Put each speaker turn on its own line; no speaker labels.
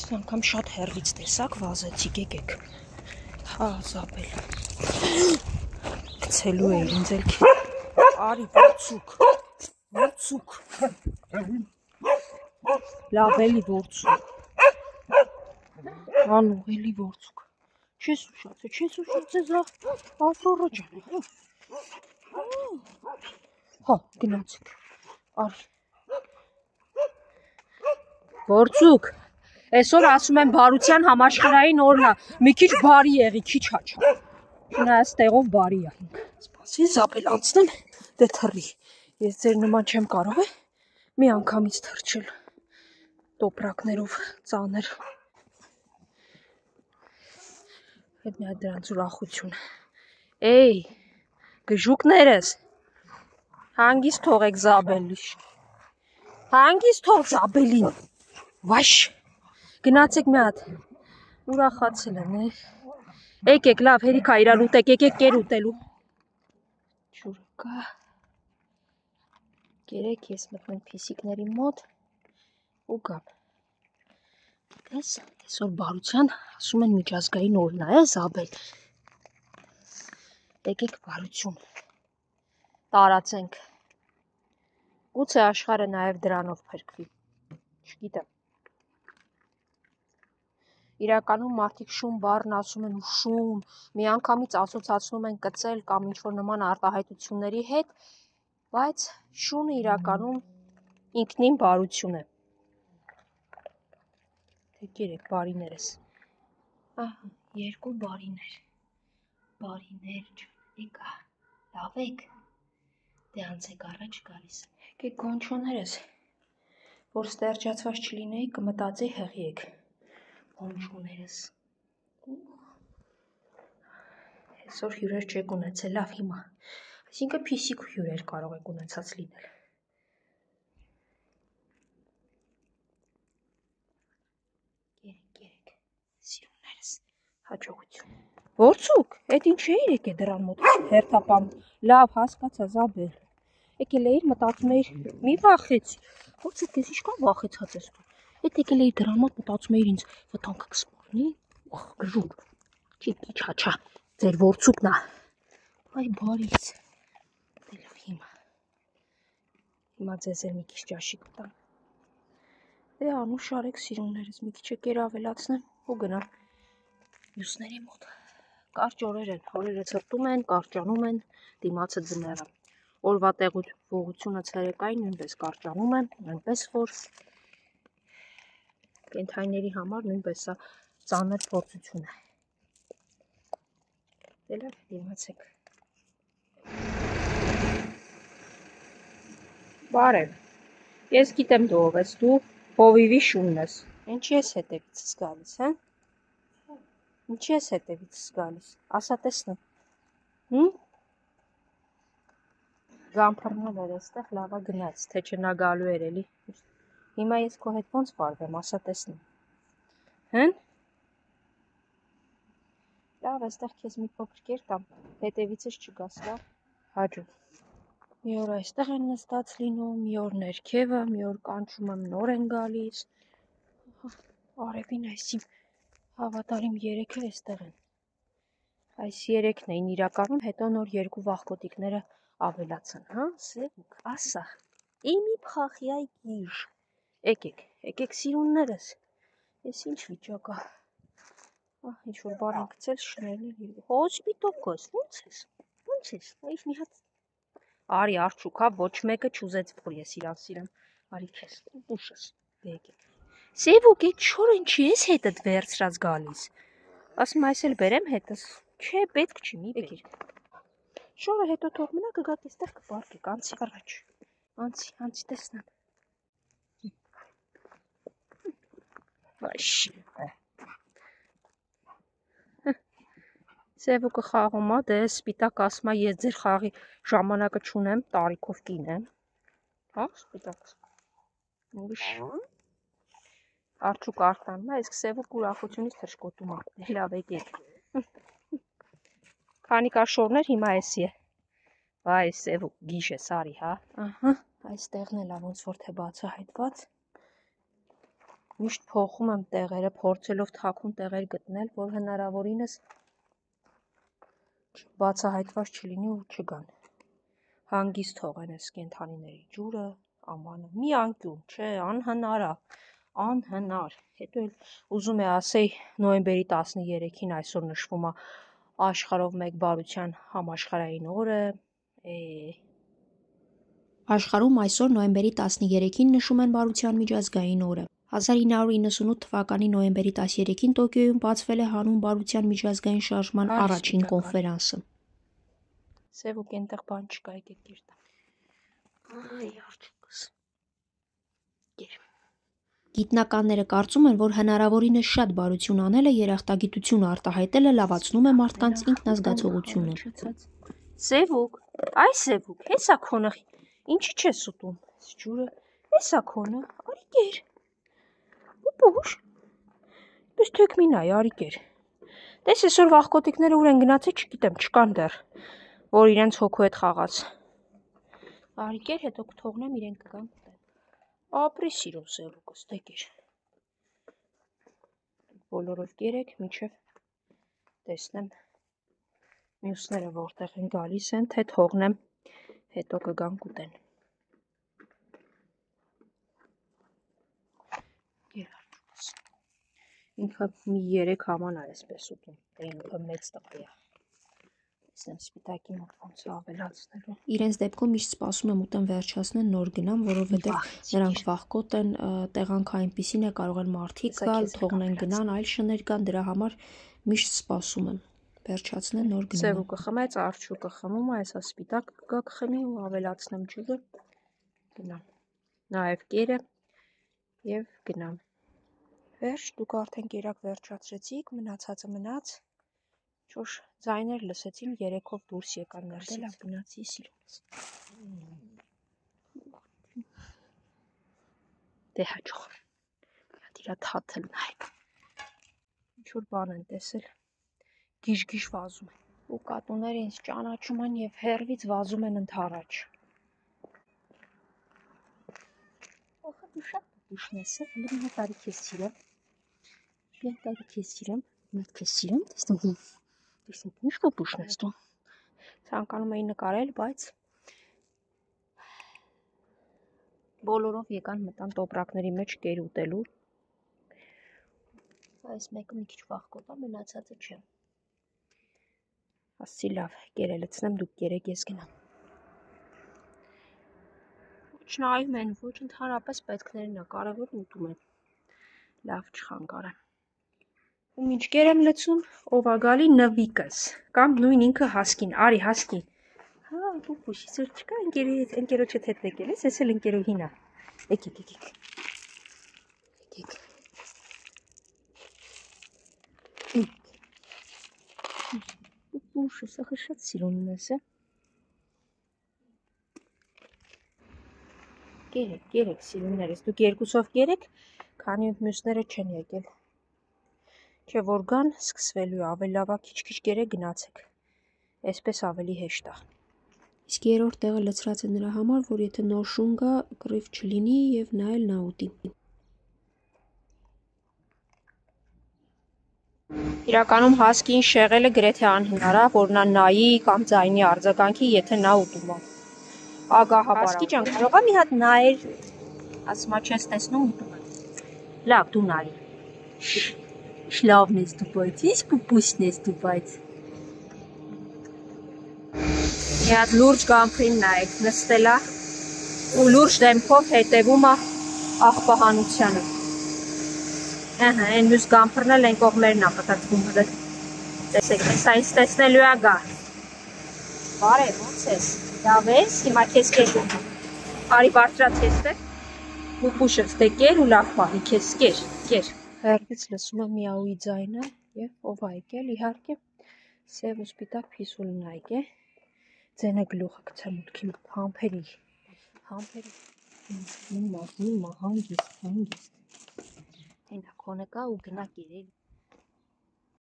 Այս անգամ շատ հեռվից տեսակ վազեցիք, եկեք։ Հա, Զաբել։ Գցելու է ինձ էլ քիչ։ Արի, որցուկ։ Լավ էլի որցուկ։ Անուղ էլի որցուկ։ Չես ուշացե Ավրորա ջան։ Հա, գնացեք։ Արի։ Որցուկ։ Այսօր ասում եմ բարության համաշխարհային օրն է։ Մի քիչ բարի եղի, քիչ հաչա։ Չնայած տեղով բարի է։ Սպասի, Զաբել անցնեմ, դե թռի։ Ես ձեր նման չեմ կարող է մի անգամից թռչել։ Տոպրակներով ծանր։ Հետ մի հատ դրանց ուրախություն։ Էй, գժուկներս։ Հանգիստ թողեք Զաբելին։ Հանգիստ թող Զաբելին։ Վաշ։ Գնացեք մի հատ։ Ուրախացել են, է։ Եկեք, լավ, հերիքա իրար ուտեք, եկեք կեր ուտելու։ Ջուրը կա։ Կերեք ես մտնեմ փիսիկների մոտ ու գամ։ Տես, այսօր բարության ասում են միջազգային օրն է, Զաբել։ Եկեք բարություն տարածենք։ Գուցե աշխարհը նաև դրանով փրկվի։ Չգիտեմ։ Իրականում մարդիկ շուն բառն ասում են ու շուն, միանգամից ասոցացնում են կծել կամ ինչ-որ նման արտահայտությունների հետ, բայց շունը իրականում ինքնին բարություն է։ Թե կերեք բարիներս։ Ահա, երկու բարիներ։ Բարիներ ջան, եկա, լավ եք։ Դե անցեք առաջ գալիս։ Եկեք գոնչոներս, որ ստերջացված չլինեի, կմտածեի հեղի եք։ Գոնչոներս։ Այսօր հյուրեր չեք ունեցել, լավ հիմա։ Այսինքն փիսիկ հյուրեր կարող եք ունեցած լինել։ Կերեք, սիրուններս, հաջողություն։ Որցուկ, էդ ինչ էիր եկե դրան մոտ հերթապամ։ Լավ, հասկացա Զաբել։ Եկել էիր մտածում էիր, մի վախեցի։ Որցուկ, ես ինչքան վախեցած ես դու։ Էդ եկել էիր դրան մոտ մտածում էիր ինձ վտանգը կսպառնի։ Գժուկ։ Քիչ հաչա։ Ձեր որցուկն է։ Այ բարից։ Դե լավ հիմա ձեզ էլ մի քիչ ճաշի կտամ։ Դե անուշ արեք սիրուններս, մի քիչ կեր ավելացնեմ ու գնամ մյուսների մոտ։ Կարճ օրեր են, օրերը ցրտում են, կարճանում են, դիմացը ձմեռը։ Օրվա տեղողությունը ցերեկային նույնպես կարճանում է, այնպես որ կենդանիների համար նույնպես սա ծանր փորձություն է։ Դե լավ, դիմացեք։ Բարև։ Ես գիտեմ դու ով ես, դու հովիվի շունն ես։ Ինչի ես հետևիցս գալիս, հա։ Ինչի ես հետևիցս գալիս, ասա տեսնեմ։ Գամփռնել էր այստեղ, լավա գնաց, թե չնա գալու էր էլի։ Հիմա ես քո հետ ոնց վարվեմ, ասա տեսնեմ։ Հն։ Լավ, այստեղ քեզ մի փոքր կեր տամ, հետևիցս չգաս, լավ։ Հաջող։ Մի օր այստեղ են նստած լինում, մի օր ներքևը, մի օր կանչում եմ նոր են գալիս։ Արևին այս իմ հավատարիմ երեքը այստեղ են։ Այս երեքն էին իրականում, հետո նոր երկու վախկոտիկները ավելացան, հա, սևուկ, ասա, իմի փախի այ գիժ, եկեք սիրուններս, ես ինչ վիճակ է, ինչ-որ բար են գցել շներն էլ երկու, հոսպիտով կոս, ոնց ես, այր մի հատ, արի արջուկ, հա, ոչ մեկը չուզեց, որ ես իրան սիրեմ, արի քեզ, ուշս, դե եկեք, սևուկ, էդ չոր ինչի ես հետդ վերցրած գալիս, ասում այս էլ բերեմ հետս, չէ, պետք չի, մի բերիր, շորը հետո թող մնա կգաք էստեղ կպարկեք, անցի առաջ, անցի տեսնեմ, վայշ, սևուկը խաղում է, դե սպիտակ ասմա ես ձեր խաղի ժամանակը չունեմ, տարիքով կին եմ, հա, սպիտակ, ուրիշ, արջուկ արտանում է, իսկ սևուկ ուրախությունից թրշկոտում է, լավ եկեք, քանի կար շորներ հիմա էսի է, վայ սևուկ գիշ ես արի, հա, ահա, այս տեղն էլ ոնց որ թե բացահայտված, Միշտ փոխում եմ տեղերը, փորձելով թաքուն տեղեր գտնել, որ հնարավորինս բացահայտված չլինի ու չգան։ Հանգիստ թողեն այս կենդանիների ջուրը, ամանը, մի անկյուն, չէ, անհնար է, անհնար։ Հետո էլ ուզում է ասեի նոյեմբերի 13-ին այսօր նշվում է աշխարհով մեկ բարության համաշխարհային օրը,
Աշխարհում այսօր նոյեմբերի 13-ին նշում են բարության միջազգային օրը։ 1998 թվականի նոյեմբերի 13-ին Տոկիոյում բացվել է հանուն բարության միջազգային շարժման առաջին կոնֆերանսը։
Սև ու կենտեղ բան չկա, եկեք կերտա։ Այ արջուկս։
Գիտնականները կարծում են, որ հնարավորինս շատ բարություն անելը, երախտագիտությունը արտահայտելը լավացնում է մարդկանց ինքնազգացողությունը։
Սևուկ, այ Սևուկ, հեսա քոնը, ինչի չես ուտում, ջուրը, հեսա քոնը, արի կեր, պուպուշ, պես թեք մի նայ, արի կեր, տես այսօր վաղկոտիկները ուր են գնացել, չգիտեմ, չկան դեռ, որ իրենց հոգու հետ խաղաց, արի կեր, հետո կթողնեմ իրեն կգան կտեն, ապրի սիրով Սևուկս, դե կեր, բոլորով կերեք, միջև տեսնեմ մյուսները որտեղ են գալիս են, թե թողնեմ, հետո կգան կուտեն։ Ինքը մի 3 haman է այսպես ուտում, ինքը մեծ տղի է։ Տեսնեմ սպիտակի մոտ ոնց է ավելացնելու։
Իրենց դեպքում միշտ սպասում եմ ուտեմ վերջացնեն, նոր գնամ, որովհետև նրանք վախկոտ են, տեղանքը այնպիսին է, կարող են մարդիկ գալ, թողնեն գնան, այլ շներ կան, դրա համար միշտ սպասում եմ վերջացնեն, նոր գնամ։
Սևուկը խմեց, արջուկը խմում է, այսա սպիտակ կգա կխմի ու ավելացնեմ ջուրը, գնամ, նաև կերը և գնամ։ Վերջ, դուք արդեն կերակ վերջացրեցիք, մնացածը մնաց, չոր ձայներ լսեցին, 3-ով դուրս եկան ներդել, գնացի սիրունս։ Դե հաջող, միատ իրա թաթլ նայք, ինչ-որ բան են տեսել, գիժ-գիժ վազում են, ու կատուները ինձ ճանաչում են և հեռվից վազում են ընդառաջ։ Ոխը դու շատ պուպուշն ես, հլի մի հատ արի քեզ սիրեմ, Ես տարի քեզ սիրեմ, մեկ քեզ սիրեմ, տեսնեմ, ինչ պուպուշն ես դու։ Ցանկանում էի նկարել, բայց բոլորով եկան մտան տոպրակների մեջ կեր ուտելու։ Այս մեկը մի քիչ վախկոտ է, մնացածը չէ։ Ասցի լավ, կերը լցնեմ, դուք կերեք, ես գնամ։ Ոչ նայում են, ոչ ընդհանրապես պետքներն է, կարևոր ուտում են։ Լավ չխանգարեմ։ Ու ինչ կեր եմ լցում, ով ա գալի նվիկս, կամ նույն ինքը հասկին, արի հասկին, հա, պուպուշ, իսուր չկա ընկերոջդ հետ եկել ես, ես էլ ընկերուհին ա, եկեք, պուպուշը, սախը շատ սիրուն ես, կերեք սիրուններս, դուք երկուսով կերեք, քանի մյուսները չեն եկել, չէ որ գան, սկսվելու է, ավելի լավա քիչ-քիչ կերեք գնացեք, այսպես ավելի հեշտ է։
Իսկ երրորդ տեղը լցրած է նրա համար, որ եթե նոր շուն գա, կռիվ չլինի և նա էլ նա ուտի։
Իրականում հասկին շեղելը գրեթե անհնար է, որ նա նայի կամ ձայնի արձագանքի, եթե նա ուտում է։ Ագահաբար։ Հասկի ջան, կարող է մի հատ նայել, ասում է չես տեսնում ուտում է։ Լավ, դու նայի։ Լավն ես դու բայց, ինչ պուպուշն ես դու բայց։ Մի հատ լուրջ գամփրին նայեք, նստել է ու լուրջ դեմքով հետևում է աղբահանությանը։ Ահա, այն մյուս գամփրն էլ այն կողմերն է պտտվում հրը։ Տեսեք, հեսա ինձ տեսնելու է գա։ Բարև, ոնց ես։ Լավ ես, հիմա քեզ կեր։ Արի բարձրաց եստեղ։ Պուպուշս դե կեր ու լավ պահի քեզ կեր։ Հեռվից լսում եմ միաուի ձայնը և ով ա եկել, իհարկե սև ու սպիտակ փիսուլնայք է։ Ձենը գլուխը գցեմ մուտքի մոտ, համբերի, հիմա, հանգիստ, հենա քոնը կա ու գնա կերել